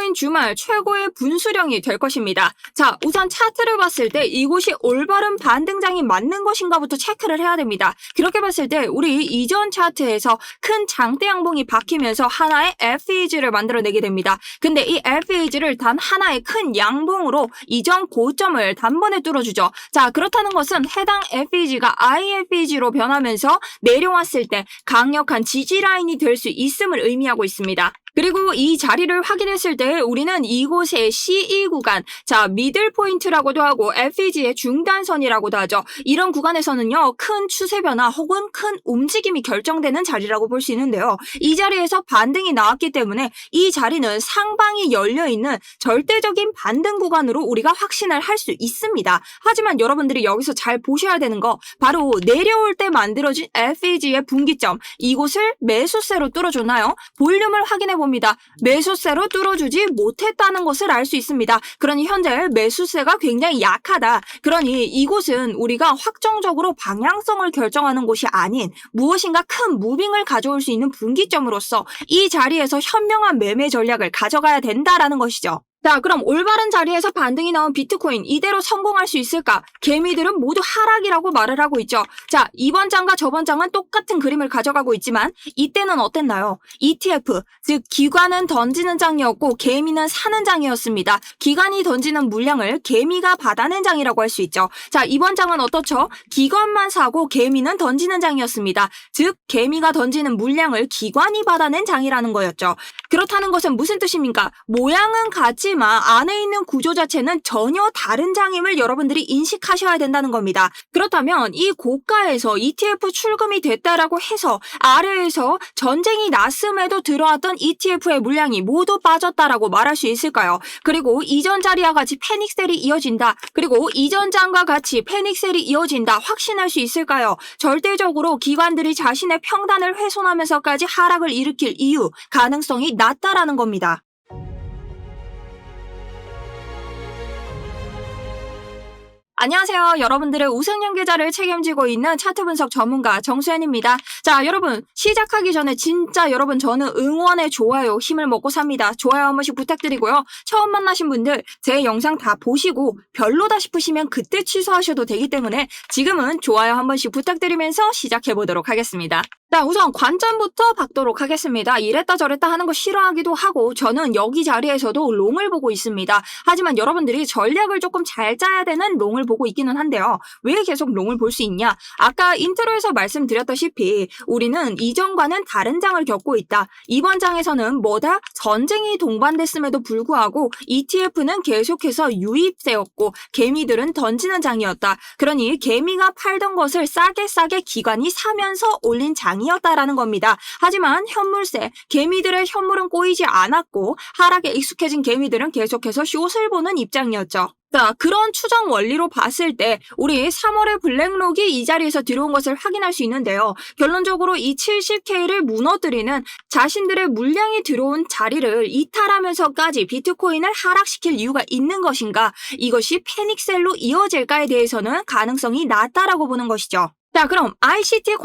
비트코인 주말 최고의 분수령이 될 것입니다. 자, 우선 차트를 봤을 때 이곳이 올바른 반등장이 맞는 것인가부터 체크를 해야 됩니다. 그렇게 봤을 때 우리 이전 차트에서 큰 장대 양봉이 박히면서 하나의 FEG를 만들어내게 됩니다. 근데 이 FEG를 단 하나의 큰 양봉으로 이전 고점을 단번에 뚫어주죠. 자, 그렇다는 것은 해당 FEG가 IFEG로 변하면서 내려왔을 때 강력한 지지 라인이 될 수 있음을 의미하고 있습니다. 그리고 이 자리를 확인했을 때 우리는 이곳의 CE 구간, 자, 미들 포인트라고도 하고 FEG의 중단선이라고도 하죠. 이런 구간에서는요, 큰 추세 변화 혹은 큰 움직임이 결정되는 자리라고 볼 수 있는데요. 이 자리에서 반등이 나왔기 때문에 이 자리는 상방이 열려있는 절대적인 반등 구간으로 우리가 확신을 할 수 있습니다. 하지만 여러분들이 여기서 잘 보셔야 되는 거, 바로 내려올 때 만들어진 FEG의 분기점, 이곳을 매수세로 뚫어줬나요? 볼륨을 확인해보면 매수세로 뚫어주지 못했다는 것을 알 수 있습니다. 그러니 현재 매수세가 굉장히 약하다. 그러니 이곳은 우리가 확정적으로 방향성을 결정하는 곳이 아닌 무엇인가 큰 무빙을 가져올 수 있는 분기점으로서 이 자리에서 현명한 매매 전략을 가져가야 된다라는 것이죠. 자, 그럼 올바른 자리에서 반등이 나온 비트코인 이대로 성공할 수 있을까? 개미들은 모두 하락이라고 말을 하고 있죠. 자, 이번 장과 저번 장은 똑같은 그림을 가져가고 있지만 이때는 어땠나요? ETF, 즉 기관은 던지는 장이었고 개미는 사는 장이었습니다. 기관이 던지는 물량을 개미가 받아낸 장이라고 할 수 있죠. 자, 이번 장은 어떻죠? 기관만 사고 개미는 던지는 장이었습니다. 즉 개미가 던지는 물량을 기관이 받아낸 장이라는 거였죠. 그렇다는 것은 무슨 뜻입니까? 모양은 같지만 안에 있는 구조 자체는 전혀 다른 장임을 여러분들이 인식하셔야 된다는 겁니다. 그렇다면 이 고가에서 ETF 출금이 됐다라고 해서 아래에서 전쟁이 났음에도 들어왔던 ETF의 물량이 모두 빠졌다라고 말할 수 있을까요? 그리고 이전 자리와 같이 패닉셀이 이어진다. 그리고 이전 장과 같이 패닉셀이 이어진다. 확신할 수 있을까요? 절대적으로 기관들이 자신의 평단을 훼손하면서까지 하락을 일으킬 이유, 가능성이 낮다라는 겁니다. 안녕하세요. 여러분들의 우승 연계자를 책임지고 있는 차트 분석 전문가 정수현입니다. 자, 여러분 시작하기 전에 진짜 여러분 저는 응원의 좋아요 힘을 먹고 삽니다. 좋아요 한 번씩 부탁드리고요. 처음 만나신 분들 제 영상 다 보시고 별로다 싶으시면 그때 취소하셔도 되기 때문에 지금은 좋아요 한 번씩 부탁드리면서 시작해보도록 하겠습니다. 자, 우선 관점부터 받도록 하겠습니다. 이랬다 저랬다 하는 거 싫어하기도 하고 저는 여기 자리에서도 롱을 보고 있습니다. 하지만 여러분들이 전략을 조금 잘 짜야 되는 롱을 보고 있기는 한데요. 왜 계속 롱을 볼 수 있냐? 아까 인트로에서 말씀드렸다시피 우리는 이전과는 다른 장을 겪고 있다. 이번 장에서는 뭐다? 전쟁이 동반됐음에도 불구하고 ETF는 계속해서 유입세였고 개미들은 던지는 장이었다. 그러니 개미가 팔던 것을 싸게 기관이 사면서 올린 장이었다라는 겁니다. 하지만 현물세, 개미들의 현물은 꼬이지 않았고 하락에 익숙해진 개미들은 계속해서 숏을 보는 입장이었죠. 자, 그런 추정 원리로 봤을 때 우리 3월의 블랙록이 이 자리에서 들어온 것을 확인할 수 있는데요. 결론적으로 이 70K를 무너뜨리는 자신들의 물량이 들어온 자리를 이탈하면서까지 비트코인을 하락시킬 이유가 있는 것인가? 이것이 패닉셀로 이어질까에 대해서는 가능성이 낮다라고 보는 것이죠. 자, 그럼 ICT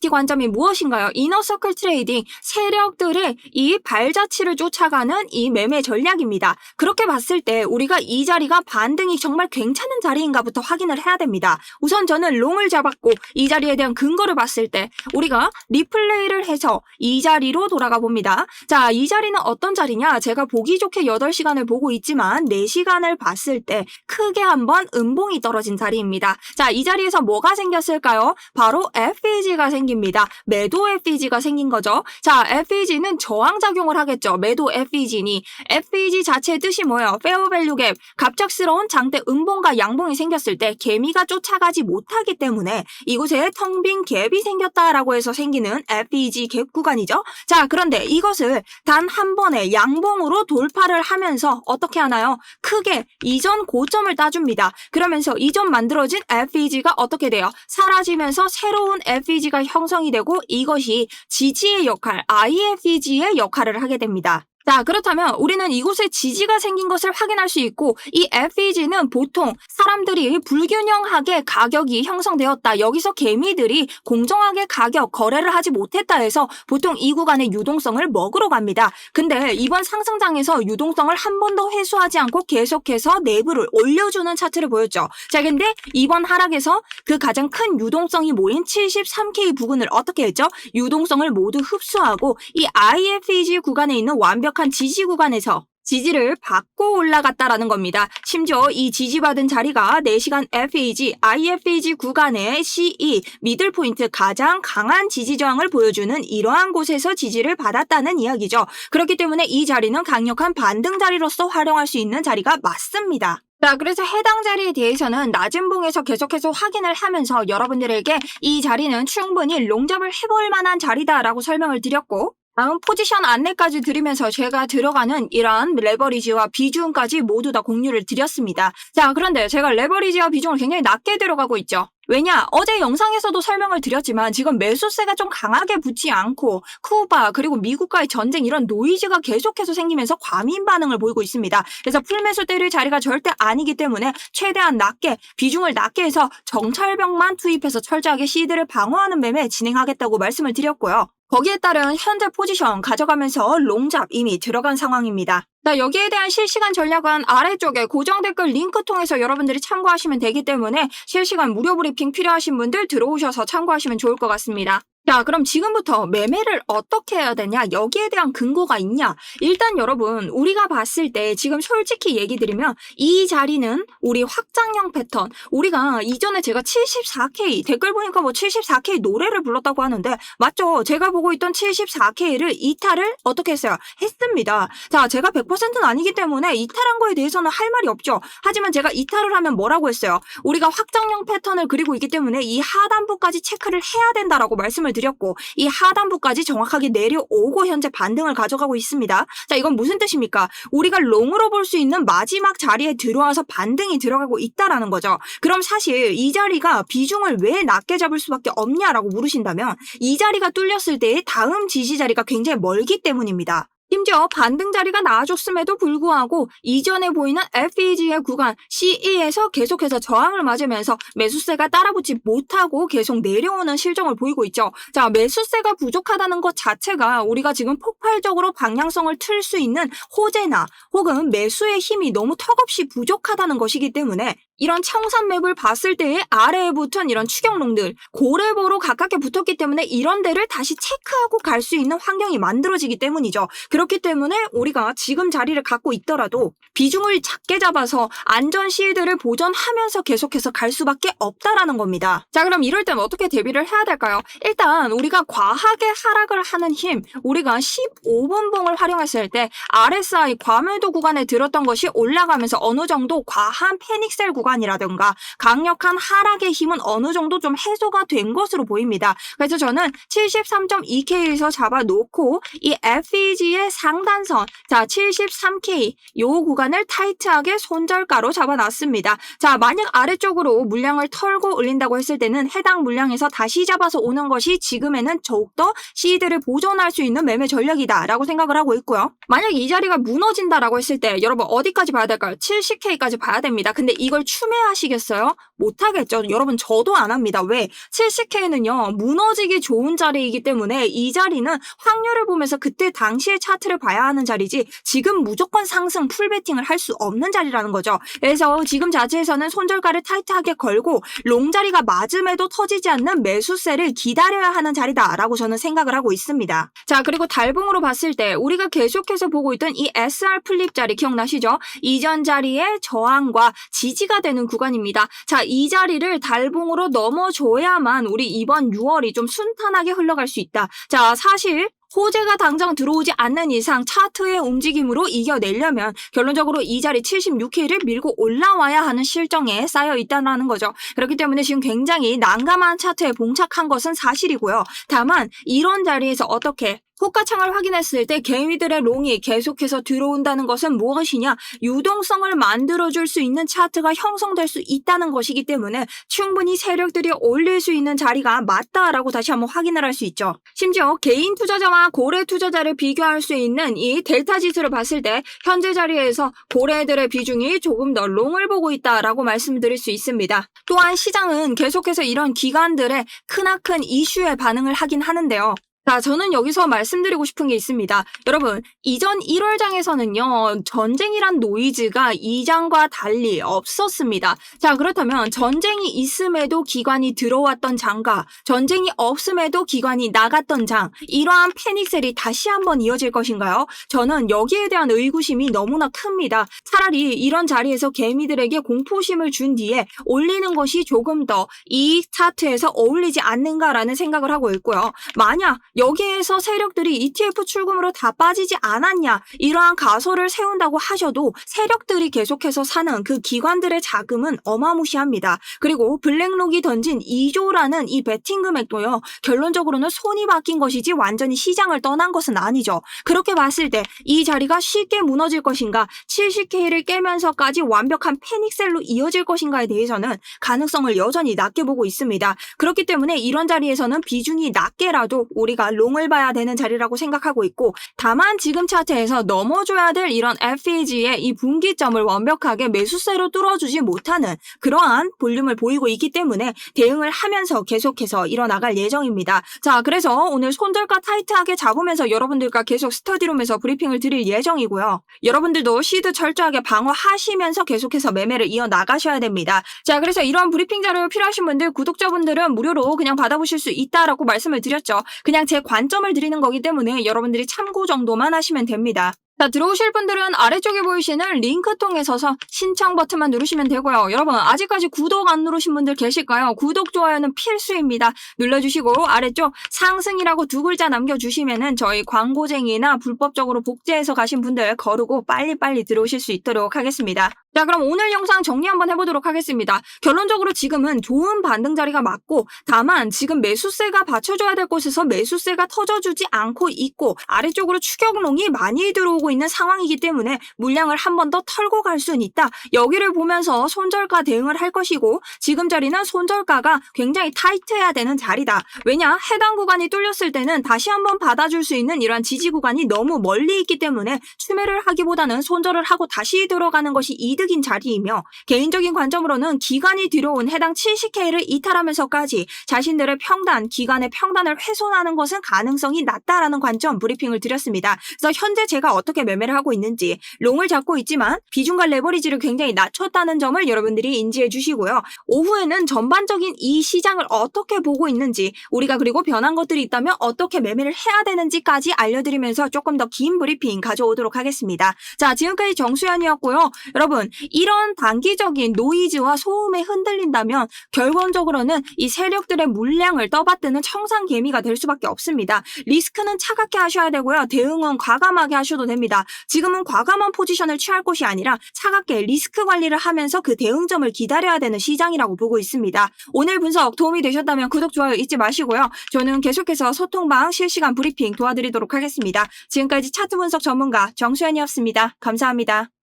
관점이 무엇인가요? 이너서클 트레이딩, 세력들의 이 발자취를 쫓아가는 이 매매 전략입니다. 그렇게 봤을 때 우리가 이 자리가 반등이 정말 괜찮은 자리인가부터 확인을 해야 됩니다. 우선 저는 롱을 잡았고 이 자리에 대한 근거를 봤을 때 우리가 리플레이를 해서 이 자리로 돌아가 봅니다. 자, 이 자리는 어떤 자리냐? 제가 보기 좋게 8시간을 보고 있지만 4시간을 봤을 때 크게 한번 음봉이 떨어진 자리입니다. 자, 이 자리에서 뭐가 생겼을까요? 바로 FEG가 생깁니다. 매도 FEG가 생긴 거죠. 자, FEG는 저항작용을 하겠죠. 매도 FEG니. FEG 자체의 뜻이 뭐예요? 페어 밸류 갭. 갑작스러운 장대 음봉과 양봉이 생겼을 때 개미가 쫓아가지 못하기 때문에 이곳에 텅 빈 갭이 생겼다라고 해서 생기는 FEG 갭 구간이죠. 자, 그런데 이것을 단 한 번의 양봉으로 돌파를 하면서 어떻게 하나요? 크게 이전 고점을 따줍니다. 그러면서 이전 만들어진 FEG가 어떻게 돼요? 사라지면서 새로운 FEG가 형성이 되고 이것이 지지의 역할, IFEG의 역할을 하게 됩니다. 자, 그렇다면 우리는 이곳에 지지가 생긴 것을 확인할 수 있고 이 FEG는 보통 사람들이 불균형하게 가격이 형성되었다. 여기서 개미들이 공정하게 거래를 하지 못했다 해서 보통 이 구간의 유동성을 먹으러 갑니다. 근데 이번 상승장에서 유동성을 한 번도 회수하지 않고 계속해서 내부를 올려주는 차트를 보였죠. 자, 근데 이번 하락에서 그 가장 큰 유동성이 모인 73K 부근을 어떻게 했죠? 유동성을 모두 흡수하고 이 IFEG 구간에 있는 완벽한 지지 구간에서 지지를 받고 올라갔다라는 겁니다. 심지어 이 지지받은 자리가 4시간 FEG, IFEG 구간의 CE, 미들 포인트 가장 강한 지지 저항을 보여주는 이러한 곳에서 지지를 받았다는 이야기죠. 그렇기 때문에 이 자리는 강력한 반등 자리로서 활용할 수 있는 자리가 맞습니다. 자, 그래서 해당 자리에 대해서는 낮은 봉에서 계속해서 확인을 하면서 여러분들에게 이 자리는 충분히 롱잡을 해볼 만한 자리다라고 설명을 드렸고 다음 포지션 안내까지 드리면서 제가 들어가는 이러한 레버리지와 비중까지 모두 다 공유를 드렸습니다. 자, 그런데 제가 레버리지와 비중을 굉장히 낮게 들어가고 있죠. 왜냐? 어제 영상에서도 설명을 드렸지만 지금 매수세가 좀 강하게 붙지 않고 쿠바 그리고 미국과의 전쟁 이런 노이즈가 계속해서 생기면서 과민 반응을 보이고 있습니다. 그래서 풀매수 때릴 자리가 절대 아니기 때문에 최대한 낮게 비중을 낮게 해서 정찰병만 투입해서 철저하게 시드를 방어하는 매매 진행하겠다고 말씀을 드렸고요. 거기에 따른 현재 포지션 가져가면서 롱잡 이미 들어간 상황입니다. 자, 여기에 대한 실시간 전략은 아래쪽에 고정 댓글 링크 통해서 여러분들이 참고하시면 되기 때문에 실시간 무료 브리핑 필요하신 분들 들어오셔서 참고하시면 좋을 것 같습니다. 자, 그럼 지금부터 매매를 어떻게 해야 되냐? 여기에 대한 근거가 있냐? 일단 여러분, 우리가 봤을 때 지금 솔직히 얘기 드리면 이 자리는 우리 확장형 패턴, 우리가 이전에 제가 74K, 댓글 보니까 뭐 74K 노래를 불렀다고 하는데 맞죠? 제가 보고 있던 74K를 이탈을 어떻게 했어요? 했습니다. 자, 제가 100%는 아니기 때문에 이탈한 거에 대해서는 할 말이 없죠. 하지만 제가 이탈을 하면 뭐라고 했어요? 우리가 확장형 패턴을 그리고 있기 때문에 이 하단부까지 체크를 해야 된다라고 말씀을 드렸고 이 하단부까지 정확하게 내려오고 현재 반등을 가져가고 있습니다. 자, 이건 무슨 뜻입니까? 우리가 롱으로 볼 수 있는 마지막 자리에 들어와서 반등이 들어가고 있다라는 거죠. 그럼 사실 이 자리가 비중을 왜 낮게 잡을 수밖에 없냐라고 물으신다면 이 자리가 뚫렸을 때의 다음 지지 자리가 굉장히 멀기 때문입니다. 심지어 반등 자리가 나와줬음에도 불구하고 이전에 보이는 FEG의 구간 CE에서 계속해서 저항을 맞으면서 매수세가 따라붙지 못하고 계속 내려오는 실정을 보이고 있죠. 자, 매수세가 부족하다는 것 자체가 우리가 지금 폭발적으로 방향성을 틀 수 있는 호재나 혹은 매수의 힘이 너무 턱없이 부족하다는 것이기 때문에 이런 청산 맵을 봤을 때의 아래에 붙은 이런 추격롱들 고래보로 가깝게 붙었기 때문에 이런 데를 다시 체크하고 갈 수 있는 환경이 만들어지기 때문이죠. 그렇기 때문에 우리가 지금 자리를 갖고 있더라도 비중을 작게 잡아서 안전 시드를 보존하면서 계속해서 갈 수밖에 없다라는 겁니다. 자, 그럼 이럴 땐 어떻게 대비를 해야 될까요? 일단 우리가 과하게 하락을 하는 힘, 우리가 15분 봉을 활용했을 때 RSI 과매도 구간에 들었던 것이 올라가면서 어느 정도 과한 패닉셀 구간이라든가 강력한 하락의 힘은 어느 정도 좀 해소가 된 것으로 보입니다. 그래서 저는 73.2K에서 잡아놓고 이 FEG의 상단선, 자 73K 요 구간을 타이트하게 손절가로 잡아놨습니다. 자, 만약 아래쪽으로 물량을 털고 올린다고 했을 때는 해당 물량에서 다시 잡아서 오는 것이 지금에는 더욱더 시드를 보존할 수 있는 매매 전략이다라고 생각을 하고 있고요. 만약 이 자리가 무너진다라고 했을 때 여러분 어디까지 봐야 될까요? 70K까지 봐야 됩니다. 근데 이걸 추매하시겠어요? 못하겠죠. 여러분 저도 안 합니다. 왜? 70K는요 무너지기 좋은 자리이기 때문에 이 자리는 확률을 보면서 그때 당시의 차트를 봐야 하는 자리지 지금 무조건 상승 풀베팅을 할 수 없는 자리라는 거죠. 그래서 지금 자체에서는 손절가를 타이트하게 걸고 롱 자리가 맞음에도 터지지 않는 매수세를 기다려야 하는 자리다라고 저는 생각을 하고 있습니다. 자, 그리고 달봉으로 봤을 때 우리가 계속해서 보고 있던 이 SR 플립 자리 기억나시죠? 이전 자리의 저항과 지지가 되는 구간입니다. 자, 이 자리를 달봉으로 넘어줘야만 우리 이번 6월이 좀 순탄하게 흘러갈 수 있다. 자, 사실 호재가 당장 들어오지 않는 이상 차트의 움직임으로 이겨내려면 결론적으로 이 자리 76K를 밀고 올라와야 하는 실정에 쌓여 있다는 거죠. 그렇기 때문에 지금 굉장히 난감한 차트에 봉착한 것은 사실이고요. 다만 이런 자리에서 어떻게 호가창을 확인했을 때 개미들의 롱이 계속해서 들어온다는 것은 무엇이냐? 유동성을 만들어줄 수 있는 차트가 형성될 수 있다는 것이기 때문에 충분히 세력들이 올릴 수 있는 자리가 맞다라고 다시 한번 확인을 할 수 있죠. 심지어 개인 투자자와 고래 투자자를 비교할 수 있는 이 델타 지수를 봤을 때 현재 자리에서 고래들의 비중이 조금 더 롱을 보고 있다라고 말씀드릴 수 있습니다. 또한 시장은 계속해서 이런 기관들의 크나큰 이슈에 반응을 하긴 하는데요. 자, 저는 여기서 말씀드리고 싶은 게 있습니다. 여러분, 이전 1월장에서는요, 전쟁이란 노이즈가 2장과 달리 없었습니다. 자, 그렇다면 전쟁이 있음에도 기관이 들어왔던 장과 전쟁이 없음에도 기관이 나갔던 장, 이러한 패닉셀이 다시 한번 이어질 것인가요? 저는 여기에 대한 의구심이 너무나 큽니다. 차라리 이런 자리에서 개미들에게 공포심을 준 뒤에 올리는 것이 조금 더 이 차트에서 어울리지 않는가라는 생각을 하고 있고요. 만약 여기에서 세력들이 ETF 출금으로 다 빠지지 않았냐, 이러한 가설을 세운다고 하셔도 세력들이 계속해서 사는 그 기관들의 자금은 어마무시합니다. 그리고 블랙록이 던진 2조라는 이 베팅 금액도요, 결론적으로는 손이 바뀐 것이지 완전히 시장을 떠난 것은 아니죠. 그렇게 봤을 때 이 자리가 쉽게 무너질 것인가, 70K를 깨면서까지 완벽한 패닉셀로 이어질 것인가에 대해서는 가능성을 여전히 낮게 보고 있습니다. 그렇기 때문에 이런 자리에서는 비중이 낮게라도 우리가 롱을 봐야 되는 자리라고 생각하고 있고, 다만 지금 차트에서 넘어줘야 될 이런 FEG의 이 분기점을 완벽하게 매수세로 뚫어주지 못하는 그러한 볼륨을 보이고 있기 때문에 대응을 하면서 계속해서 일어나갈 예정입니다. 자, 그래서 오늘 손절가 타이트하게 잡으면서 여러분들과 계속 스터디룸에서 브리핑을 드릴 예정이고요. 여러분들도 시드 철저하게 방어하시면서 계속해서 매매를 이어나가셔야 됩니다. 자, 그래서 이런 브리핑 자료 필요하신 분들, 구독자분들은 무료로 그냥 받아보실 수 있다라고 말씀을 드렸죠. 그냥 제 관점을 드리는 거기 때문에 여러분들이 참고 정도만 하시면 됩니다. 자, 들어오실 분들은 아래쪽에 보이시는 링크 통해서 신청 버튼만 누르시면 되고요. 여러분, 아직까지 구독 안 누르신 분들 계실까요? 구독, 좋아요는 필수입니다. 눌러주시고 아래쪽 상승이라고 2글자 남겨주시면은 저희 광고쟁이나 불법적으로 복제해서 가신 분들 거르고 빨리빨리 들어오실 수 있도록 하겠습니다. 자, 그럼 오늘 영상 정리 한번 해보도록 하겠습니다. 결론적으로 지금은 좋은 반등 자리가 맞고, 다만 지금 매수세가 받쳐줘야 될 곳에서 매수세가 터져주지 않고 있고, 아래쪽으로 추격롱이 많이 들어오고 있는 상황이기 때문에 물량을 한 번 더 털고 갈 수는 있다. 여기를 보면서 손절가 대응을 할 것이고, 지금 자리는 손절가가 굉장히 타이트해야 되는 자리다. 왜냐? 해당 구간이 뚫렸을 때는 다시 한번 받아줄 수 있는 이러한 지지 구간이 너무 멀리 있기 때문에 추매를 하기보다는 손절을 하고 다시 들어가는 것이 이득인 자리이며, 개인적인 관점으로는 기간이 들어온 해당 70K를 이탈하면서까지 자신들의 평단, 기간의 평단을 훼손하는 것은 가능성이 낮다라는 관점 브리핑을 드렸습니다. 그래서 현재 제가 어떻게 매매를 하고 있는지, 롱을 잡고 있지만 비중과 레버리지를 굉장히 낮췄다는 점을 여러분들이 인지해 주시고요. 오후에는 전반적인 이 시장을 어떻게 보고 있는지, 우리가 그리고 변한 것들이 있다면 어떻게 매매를 해야 되는지까지 알려드리면서 조금 더 긴 브리핑 가져오도록 하겠습니다. 자, 지금까지 정수연이었고요. 여러분, 이런 단기적인 노이즈와 소음에 흔들린다면 결론적으로는 이 세력들의 물량을 떠받드는 청산개미가 될 수밖에 없습니다. 리스크는 차갑게 하셔야 되고요. 대응은 과감하게 하셔도 됩니다. 지금은 과감한 포지션을 취할 것이 아니라 차갑게 리스크 관리를 하면서 그 대응점을 기다려야 되는 시장이라고 보고 있습니다. 오늘 분석 도움이 되셨다면 구독, 좋아요 잊지 마시고요. 저는 계속해서 소통방 실시간 브리핑 도와드리도록 하겠습니다. 지금까지 차트 분석 전문가 정수연이었습니다. 감사합니다.